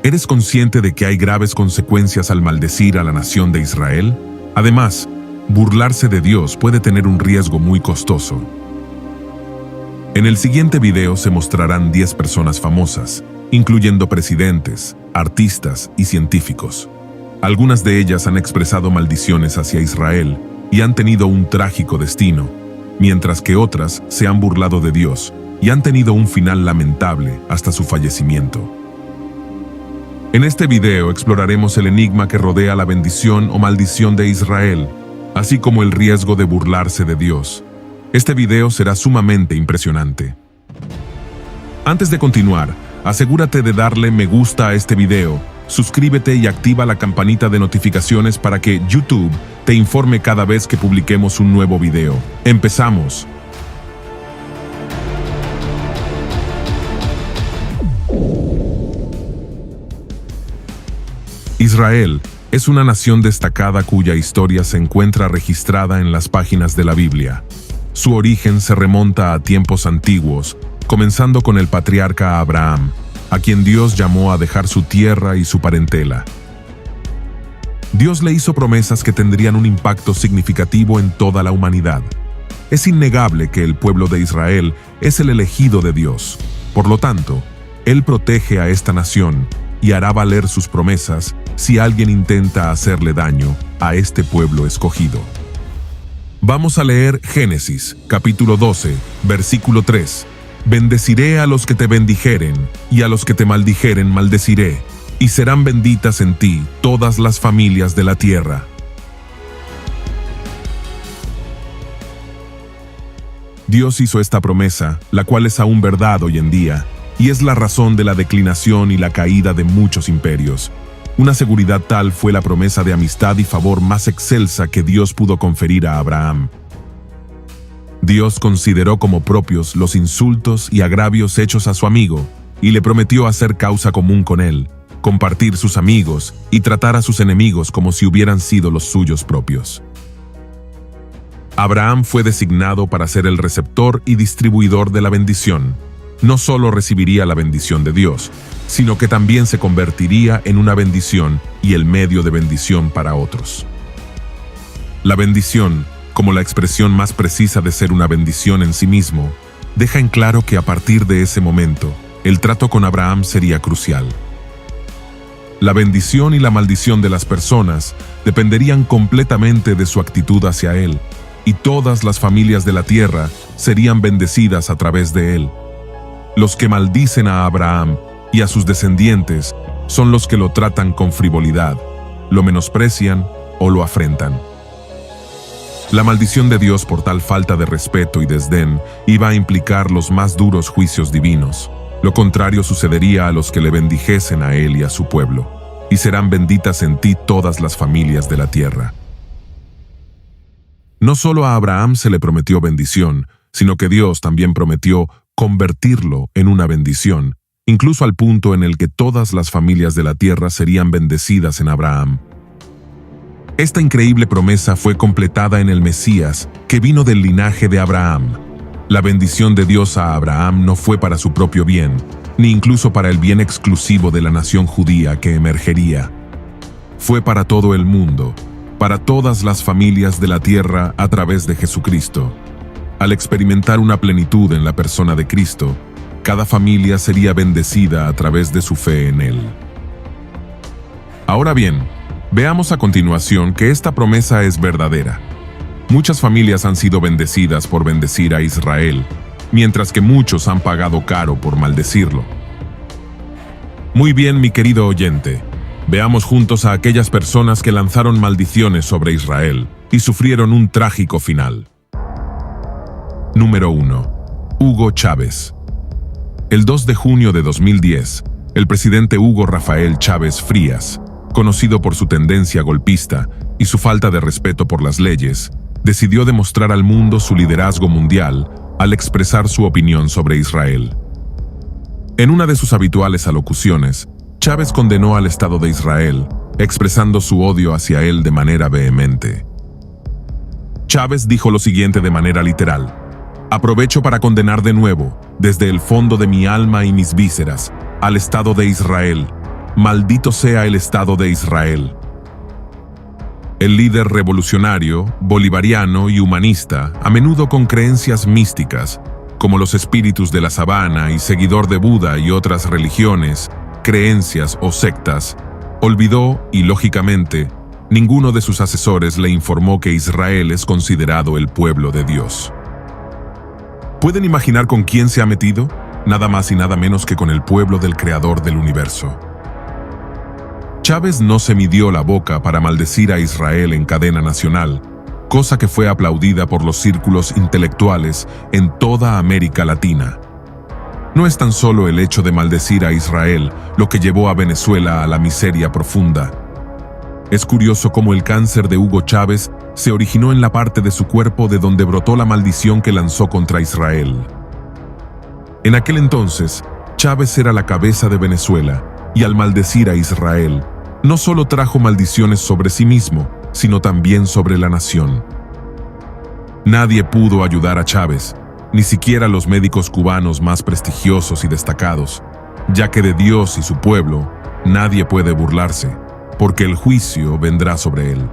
¿Eres consciente de que hay graves consecuencias al maldecir a la nación de Israel? Además, burlarse de Dios puede tener un riesgo muy costoso. En el siguiente video se mostrarán 10 personas famosas, incluyendo presidentes, artistas y científicos. Algunas de ellas han expresado maldiciones hacia Israel y han tenido un trágico destino, mientras que otras se han burlado de Dios y han tenido un final lamentable hasta su fallecimiento. En este video exploraremos el enigma que rodea la bendición o maldición de Israel, así como el riesgo de burlarse de Dios. Este video será sumamente impresionante. Antes de continuar, asegúrate de darle me gusta a este video, suscríbete y activa la campanita de notificaciones para que YouTube te informe cada vez que publiquemos un nuevo video. ¡Empezamos! Israel es una nación destacada cuya historia se encuentra registrada en las páginas de la Biblia. Su origen se remonta a tiempos antiguos, comenzando con el patriarca Abraham, a quien Dios llamó a dejar su tierra y su parentela. Dios le hizo promesas que tendrían un impacto significativo en toda la humanidad. Es innegable que el pueblo de Israel es el elegido de Dios. Por lo tanto, Él protege a esta nación y hará valer sus promesas si alguien intenta hacerle daño a este pueblo escogido. Vamos a leer Génesis, capítulo 12, versículo 3. Bendeciré a los que te bendijeren, y a los que te maldijeren maldeciré, y serán benditas en ti todas las familias de la tierra. Dios hizo esta promesa, la cual es aún verdad hoy en día, y es la razón de la declinación y la caída de muchos imperios. Una seguridad tal fue la promesa de amistad y favor más excelsa que Dios pudo conferir a Abraham. Dios consideró como propios los insultos y agravios hechos a su amigo, y le prometió hacer causa común con él, compartir sus amigos y tratar a sus enemigos como si hubieran sido los suyos propios. Abraham fue designado para ser el receptor y distribuidor de la bendición. No solo recibiría la bendición de Dios, sino que también se convertiría en una bendición y el medio de bendición para otros. La bendición, como la expresión más precisa de ser una bendición en sí mismo, deja en claro que a partir de ese momento, el trato con Abraham sería crucial. La bendición y la maldición de las personas dependerían completamente de su actitud hacia él, y todas las familias de la tierra serían bendecidas a través de él. Los que maldicen a Abraham y a sus descendientes son los que lo tratan con frivolidad, lo menosprecian o lo afrentan. La maldición de Dios por tal falta de respeto y desdén iba a implicar los más duros juicios divinos. Lo contrario sucedería a los que le bendijesen a él y a su pueblo, y serán benditas en ti todas las familias de la tierra. No solo a Abraham se le prometió bendición, sino que Dios también prometió convertirlo en una bendición, incluso al punto en el que todas las familias de la tierra serían bendecidas en Abraham. Esta increíble promesa fue completada en el Mesías, que vino del linaje de Abraham. La bendición de Dios a Abraham no fue para su propio bien, ni incluso para el bien exclusivo de la nación judía que emergería. Fue para todo el mundo, para todas las familias de la tierra a través de Jesucristo. Al experimentar una plenitud en la persona de Cristo, cada familia sería bendecida a través de su fe en Él. Ahora bien, veamos a continuación que esta promesa es verdadera. Muchas familias han sido bendecidas por bendecir a Israel, mientras que muchos han pagado caro por maldecirlo. Muy bien, mi querido oyente, veamos juntos a aquellas personas que lanzaron maldiciones sobre Israel y sufrieron un trágico final. Número 1. Hugo Chávez. El 2 de junio de 2010, el presidente Hugo Rafael Chávez Frías, conocido por su tendencia golpista y su falta de respeto por las leyes, decidió demostrar al mundo su liderazgo mundial al expresar su opinión sobre Israel. En una de sus habituales alocuciones, Chávez condenó al Estado de Israel, expresando su odio hacia él de manera vehemente. Chávez dijo lo siguiente de manera literal: aprovecho para condenar de nuevo, desde el fondo de mi alma y mis vísceras, al Estado de Israel, «Maldito sea el Estado de Israel». El líder revolucionario, bolivariano y humanista, a menudo con creencias místicas, como los espíritus de la sabana y seguidor de Buda y otras religiones, creencias o sectas, olvidó y, lógicamente, ninguno de sus asesores le informó que Israel es considerado el pueblo de Dios. ¿Pueden imaginar con quién se ha metido? Nada más y nada menos que con el pueblo del Creador del universo. Chávez no se midió la boca para maldecir a Israel en cadena nacional, cosa que fue aplaudida por los círculos intelectuales en toda América Latina. No es tan solo el hecho de maldecir a Israel lo que llevó a Venezuela a la miseria profunda. Es curioso cómo el cáncer de Hugo Chávez se originó en la parte de su cuerpo de donde brotó la maldición que lanzó contra Israel. En aquel entonces, Chávez era la cabeza de Venezuela, y al maldecir a Israel, no solo trajo maldiciones sobre sí mismo, sino también sobre la nación. Nadie pudo ayudar a Chávez, ni siquiera los médicos cubanos más prestigiosos y destacados, ya que de Dios y su pueblo nadie puede burlarse, porque el juicio vendrá sobre él.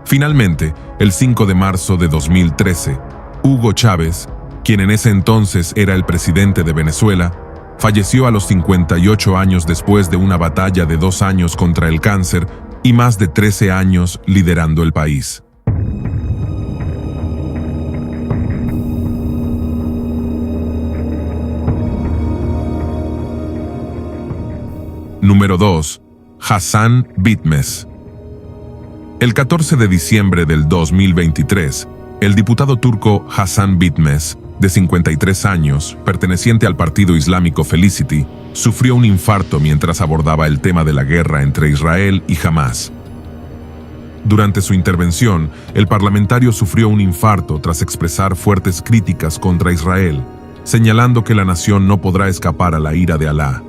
Finalmente, el 5 de marzo de 2013, Hugo Chávez, quien en ese entonces era el presidente de Venezuela, falleció a los 58 años después de una batalla de 2 años contra el cáncer y más de 13 años liderando el país. Número 2. Hasan Bitmez. El 14 de diciembre del 2023, el diputado turco Hasan Bitmez, de 53 años, perteneciente al partido islámico Felicity, sufrió un infarto mientras abordaba el tema de la guerra entre Israel y Hamás. Durante su intervención, el parlamentario sufrió un infarto tras expresar fuertes críticas contra Israel, señalando que la nación no podrá escapar a la ira de Alá.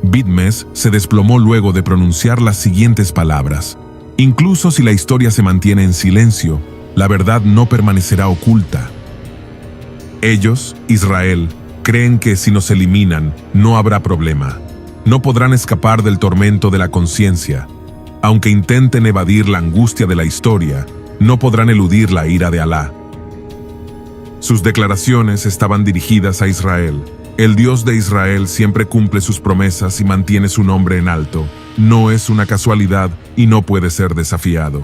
Bitmez se desplomó luego de pronunciar las siguientes palabras: «Incluso si la historia se mantiene en silencio, la verdad no permanecerá oculta. Ellos, Israel, creen que si nos eliminan, no habrá problema. No podrán escapar del tormento de la conciencia. Aunque intenten evadir la angustia de la historia, no podrán eludir la ira de Alá». Sus declaraciones estaban dirigidas a Israel. El Dios de Israel siempre cumple sus promesas y mantiene su nombre en alto. No es una casualidad y no puede ser desafiado.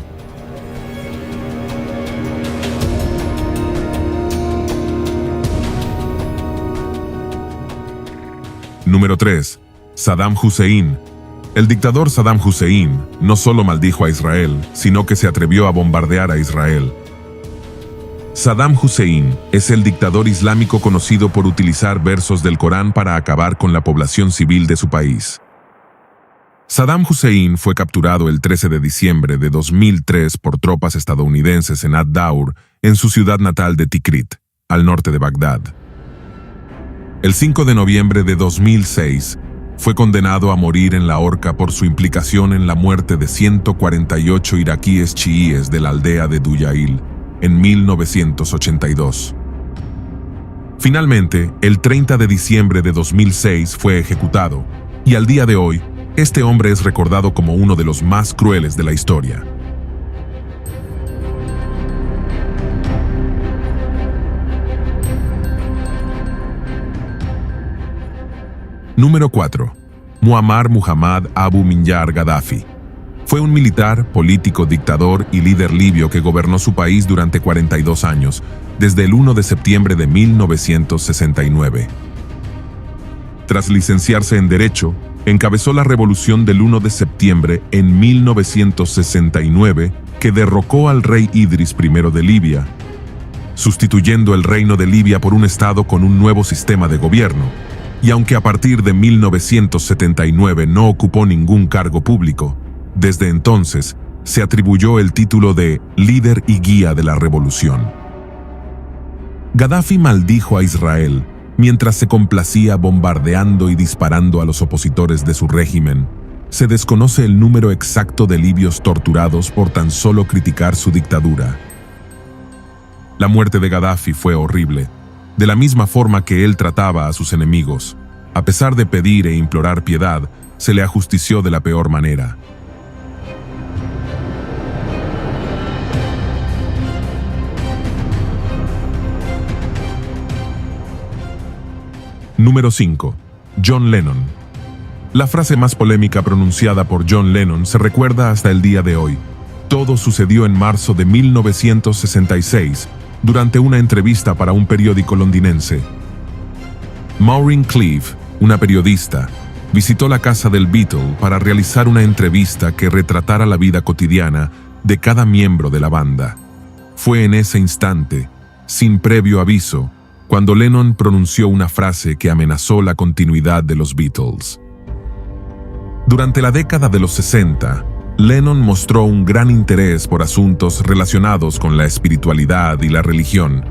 Número 3. Saddam Hussein. El dictador Saddam Hussein no solo maldijo a Israel, sino que se atrevió a bombardear a Israel. Saddam Hussein es el dictador islámico conocido por utilizar versos del Corán para acabar con la población civil de su país. Saddam Hussein fue capturado el 13 de diciembre de 2003 por tropas estadounidenses en Ad-Daur, en su ciudad natal de Tikrit, al norte de Bagdad. El 5 de noviembre de 2006, fue condenado a morir en la horca por su implicación en la muerte de 148 iraquíes chiíes de la aldea de Duyail, en 1982. Finalmente, el 30 de diciembre de 2006 fue ejecutado, y al día de hoy, este hombre es recordado como uno de los más crueles de la historia. Número 4. Muammar Muhammad Abu Minyar Gaddafi. Fue un militar, político, dictador y líder libio que gobernó su país durante 42 años, desde el 1 de septiembre de 1969. Tras licenciarse en Derecho, encabezó la revolución del 1 de septiembre en 1969 que derrocó al rey Idris I de Libia, sustituyendo el reino de Libia por un estado con un nuevo sistema de gobierno. Y aunque a partir de 1979 no ocupó ningún cargo público, desde entonces se atribuyó el título de líder y guía de la revolución. Gaddafi maldijo a Israel mientras se complacía bombardeando y disparando a los opositores de su régimen. Se desconoce el número exacto de libios torturados por tan solo criticar su dictadura. La muerte de Gaddafi fue horrible, de la misma forma que él trataba a sus enemigos. A pesar de pedir e implorar piedad, se le ajustició de la peor manera. Número 5. John Lennon. La frase más polémica pronunciada por John Lennon se recuerda hasta el día de hoy. Todo sucedió en marzo de 1966, durante una entrevista para un periódico londinense. Maureen Cleave, una periodista, visitó la casa del Beatle para realizar una entrevista que retratara la vida cotidiana de cada miembro de la banda. Fue en ese instante, sin previo aviso, cuando Lennon pronunció una frase que amenazó la continuidad de los Beatles. Durante la década de los 60, Lennon mostró un gran interés por asuntos relacionados con la espiritualidad y la religión.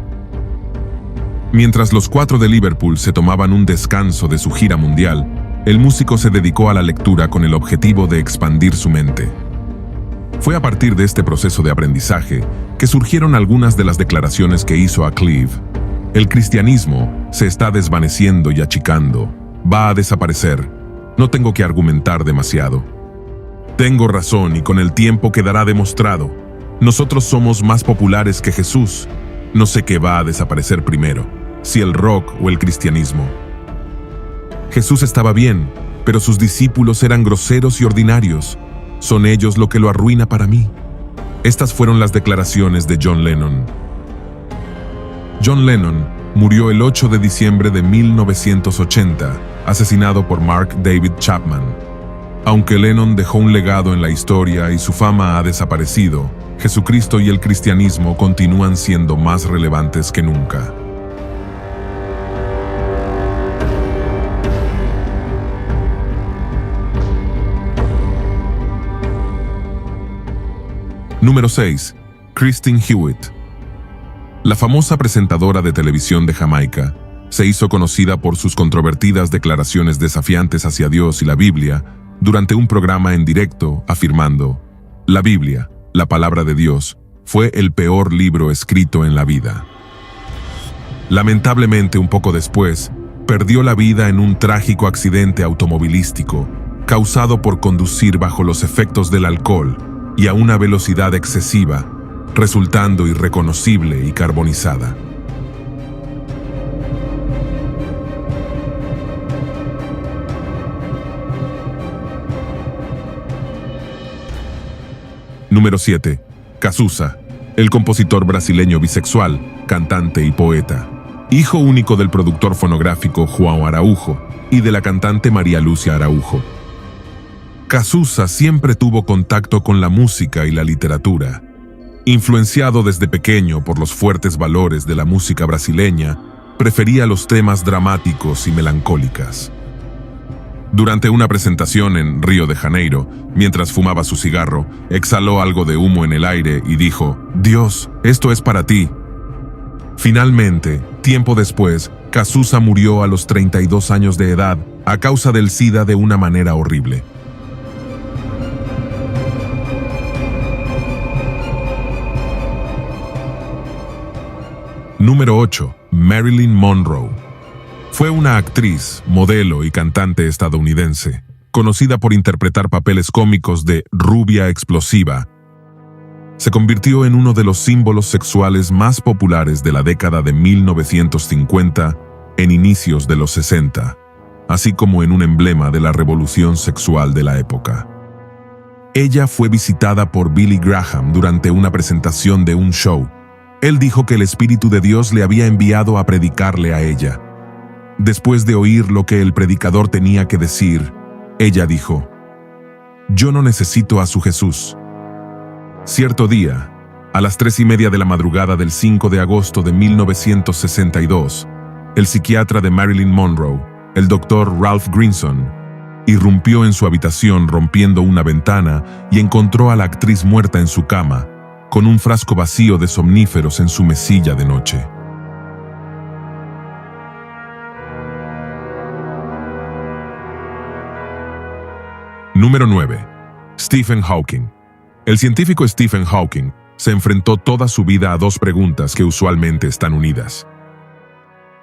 Mientras los 4 de Liverpool se tomaban un descanso de su gira mundial, el músico se dedicó a la lectura con el objetivo de expandir su mente. Fue a partir de este proceso de aprendizaje que surgieron algunas de las declaraciones que hizo a Cleave. El cristianismo se está desvaneciendo y achicando. Va a desaparecer. No tengo que argumentar demasiado. Tengo razón y con el tiempo quedará demostrado. Nosotros somos más populares que Jesús. No sé qué va a desaparecer primero, si el rock o el cristianismo. Jesús estaba bien, pero sus discípulos eran groseros y ordinarios. Son ellos lo que lo arruina para mí. Estas fueron las declaraciones de John Lennon. John Lennon murió el 8 de diciembre de 1980, asesinado por Mark David Chapman. Aunque Lennon dejó un legado en la historia y su fama ha desaparecido, Jesucristo y el cristianismo continúan siendo más relevantes que nunca. Número 6. Kristen Hewitt. La famosa presentadora de televisión de Jamaica se hizo conocida por sus controvertidas declaraciones desafiantes hacia Dios y la Biblia durante un programa en directo, afirmando: "La Biblia, la palabra de Dios, fue el peor libro escrito en la vida". Lamentablemente, un poco después, perdió la vida en un trágico accidente automovilístico causado por conducir bajo los efectos del alcohol y a una velocidad excesiva, resultando irreconocible y carbonizada. Número 7. Cazuza, el compositor brasileño bisexual, cantante y poeta. Hijo único del productor fonográfico João Araújo y de la cantante María Lucia Araújo. Cazuza siempre tuvo contacto con la música y la literatura. Influenciado desde pequeño por los fuertes valores de la música brasileña, prefería los temas dramáticos y melancólicas. Durante una presentación en Río de Janeiro, mientras fumaba su cigarro, exhaló algo de humo en el aire y dijo: "Dios, esto es para ti". Finalmente, tiempo después, Cazuza murió a los 32 años de edad a causa del SIDA de una manera horrible. Número 8. Marilyn Monroe. Fue una actriz, modelo y cantante estadounidense, conocida por interpretar papeles cómicos de rubia explosiva. Se convirtió en uno de los símbolos sexuales más populares de la década de 1950 en inicios de los 60, así como en un emblema de la revolución sexual de la época. Ella fue visitada por Billy Graham durante una presentación de un show. Él dijo que el Espíritu de Dios le había enviado a predicarle a ella. Después de oír lo que el predicador tenía que decir, ella dijo: "Yo no necesito a su Jesús". Cierto día, a las 3:30 de la madrugada del 5 de agosto de 1962, el psiquiatra de Marilyn Monroe, el Dr. Ralph Grinson, irrumpió en su habitación rompiendo una ventana y encontró a la actriz muerta en su cama, con un frasco vacío de somníferos en su mesilla de noche. Número 9. Stephen Hawking. El científico Stephen Hawking se enfrentó toda su vida a dos preguntas que usualmente están unidas.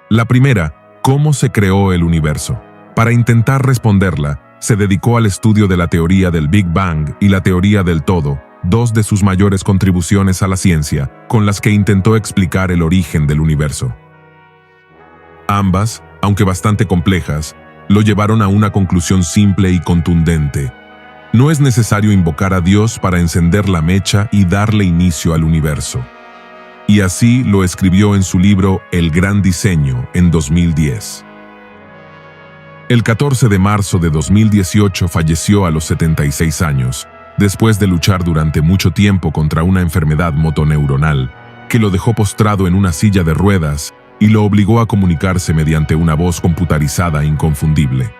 La primera: ¿cómo se creó el universo? Para intentar responderla, se dedicó al estudio de la teoría del Big Bang y la teoría del todo, dos de sus mayores contribuciones a la ciencia, con las que intentó explicar el origen del universo. Ambas, aunque bastante complejas, lo llevaron a una conclusión simple y contundente. No es necesario invocar a Dios para encender la mecha y darle inicio al universo. Y así lo escribió en su libro El Gran Diseño en 2010. El 14 de marzo de 2018 falleció a los 76 años, después de luchar durante mucho tiempo contra una enfermedad motoneuronal que lo dejó postrado en una silla de ruedas y lo obligó a comunicarse mediante una voz computarizada inconfundible.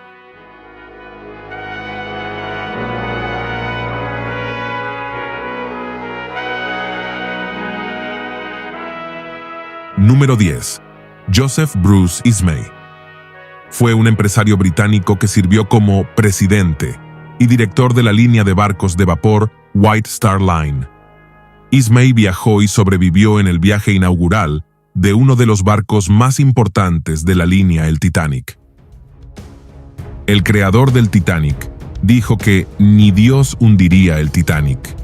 Número 10. Joseph Bruce Ismay. Fue un empresario británico que sirvió como presidente y director de la línea de barcos de vapor White Star Line. Ismay viajó y sobrevivió en el viaje inaugural de uno de los barcos más importantes de la línea, el Titanic. El creador del Titanic dijo que ni Dios hundiría el Titanic.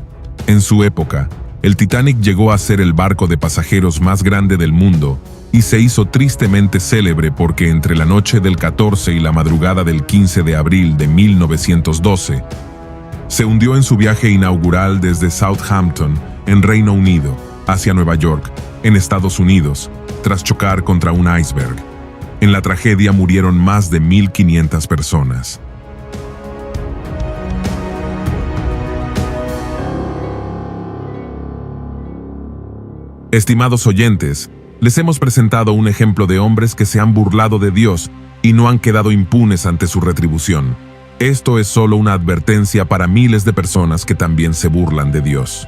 En su época, el Titanic llegó a ser el barco de pasajeros más grande del mundo y se hizo tristemente célebre porque entre la noche del 14 y la madrugada del 15 de abril de 1912, se hundió en su viaje inaugural desde Southampton, en Reino Unido, hacia Nueva York, en Estados Unidos, tras chocar contra un iceberg. En la tragedia murieron más de 1.500 personas. Estimados oyentes, les hemos presentado un ejemplo de hombres que se han burlado de Dios y no han quedado impunes ante su retribución. Esto es solo una advertencia para miles de personas que también se burlan de Dios.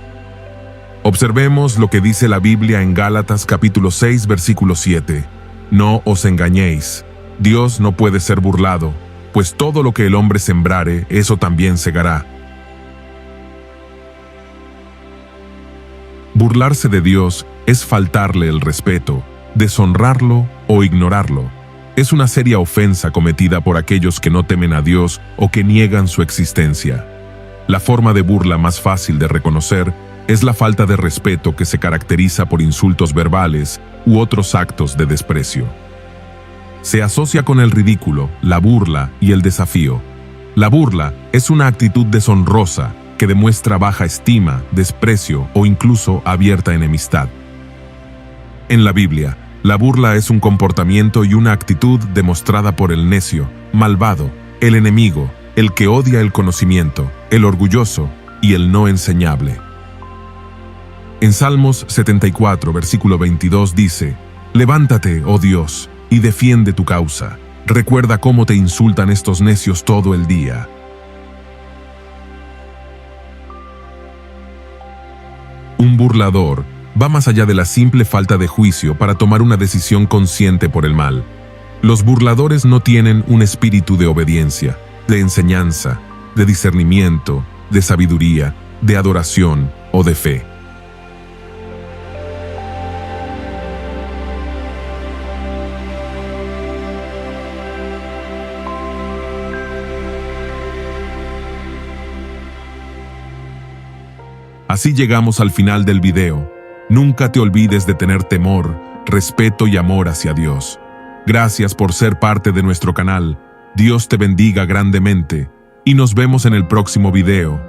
Observemos lo que dice la Biblia en Gálatas capítulo 6, versículo 7. No os engañéis, Dios no puede ser burlado, pues todo lo que el hombre sembrare, eso también segará. Burlarse de Dios es faltarle el respeto, deshonrarlo o ignorarlo. Es una seria ofensa cometida por aquellos que no temen a Dios o que niegan su existencia. La forma de burla más fácil de reconocer es la falta de respeto que se caracteriza por insultos verbales u otros actos de desprecio. Se asocia con el ridículo, la burla y el desafío. La burla es una actitud deshonrosa que demuestra baja estima, desprecio o incluso abierta enemistad. En la Biblia, la burla es un comportamiento y una actitud demostrada por el necio, malvado, el enemigo, el que odia el conocimiento, el orgulloso y el no enseñable. En Salmos 74, versículo 22 dice: «Levántate, oh Dios, y defiende tu causa. Recuerda cómo te insultan estos necios todo el día». Un burlador va más allá de la simple falta de juicio para tomar una decisión consciente por el mal. Los burladores no tienen un espíritu de obediencia, de enseñanza, de discernimiento, de sabiduría, de adoración o de fe. Así llegamos al final del video. Nunca te olvides de tener temor, respeto y amor hacia Dios. Gracias por ser parte de nuestro canal. Dios te bendiga grandemente y nos vemos en el próximo video.